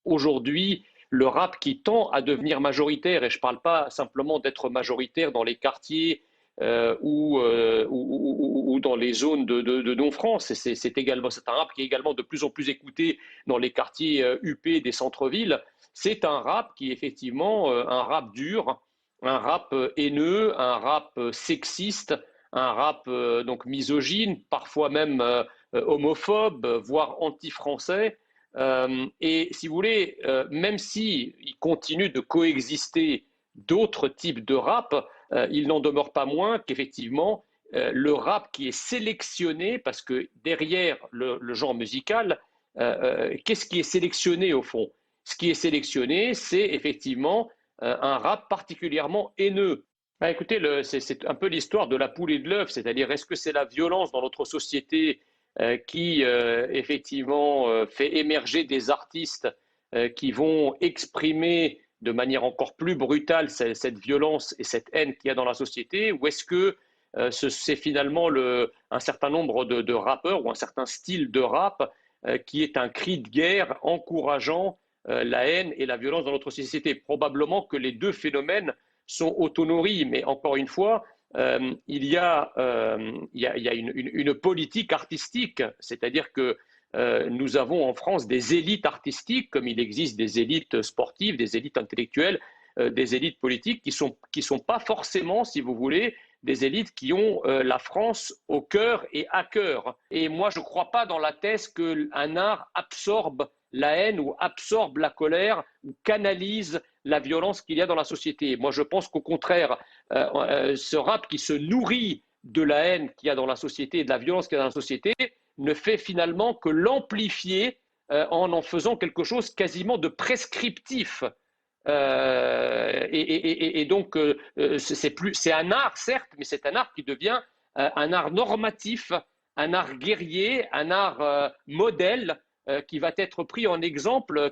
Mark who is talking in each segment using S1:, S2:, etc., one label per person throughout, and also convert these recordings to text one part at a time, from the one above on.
S1: aujourd'hui le rap qui tend à devenir majoritaire, et je ne parle pas simplement d'être majoritaire dans les quartiers ou dans les zones de non-France. C'est un rap qui est également de plus en plus écouté dans les quartiers huppés des centres-villes. C'est un rap qui est effectivement un rap dur, un rap haineux, un rap sexiste, un rap donc misogyne, parfois même homophobe, voire anti-français. Et si vous voulez, même s'il continue de coexister d'autres types de rap, il n'en demeure pas moins qu'effectivement, le rap qui est sélectionné, parce que derrière le genre musical, qu'est-ce qui est sélectionné au fond? Ce qui est sélectionné, c'est effectivement un rap particulièrement haineux. Bah, écoutez, c'est un peu l'histoire de la poule et de l'œuf, c'est-à-dire est-ce que c'est la violence dans notre société qui effectivement fait émerger des artistes qui vont exprimer de manière encore plus brutale cette violence et cette haine qu'il y a dans la société, ou est-ce que c'est finalement un certain nombre de rappeurs ou un certain style de rap qui est un cri de guerre encourageant la haine et la violence dans notre société? Probablement que les deux phénomènes sont autonories, mais encore une fois, il y a une politique artistique, c'est-à-dire que nous avons en France des élites artistiques, comme il existe des élites sportives, des élites intellectuelles, des élites politiques qui sont pas forcément, si vous voulez, des élites qui ont la France au cœur et à cœur. Et moi, je ne crois pas dans la thèse qu'un art absorbe la haine ou absorbe la colère ou canalise la violence qu'il y a dans la société. Moi, je pense qu'au contraire, ce rap qui se nourrit de la haine qu'il y a dans la société et de la violence qu'il y a dans la société ne fait finalement que l'amplifier en faisant quelque chose quasiment de prescriptif. Et donc, c'est un art, certes, mais c'est un art qui devient un art normatif, un art guerrier, un art modèle qui va être pris en exemple,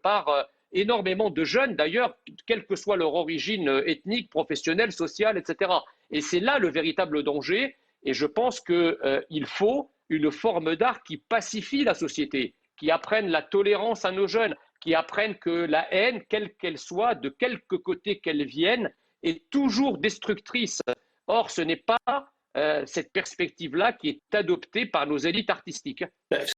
S1: par énormément de jeunes, d'ailleurs, quelle que soit leur origine ethnique, professionnelle, sociale, etc. Et c'est là le véritable danger. Et je pense qu'il faut une forme d'art qui pacifie la société, qui apprenne la tolérance à nos jeunes, qui apprennent que la haine, quelle qu'elle soit, de quelque côté qu'elle vienne, est toujours destructrice. Or, ce n'est pas cette perspective-là qui est adoptée par nos élites artistiques.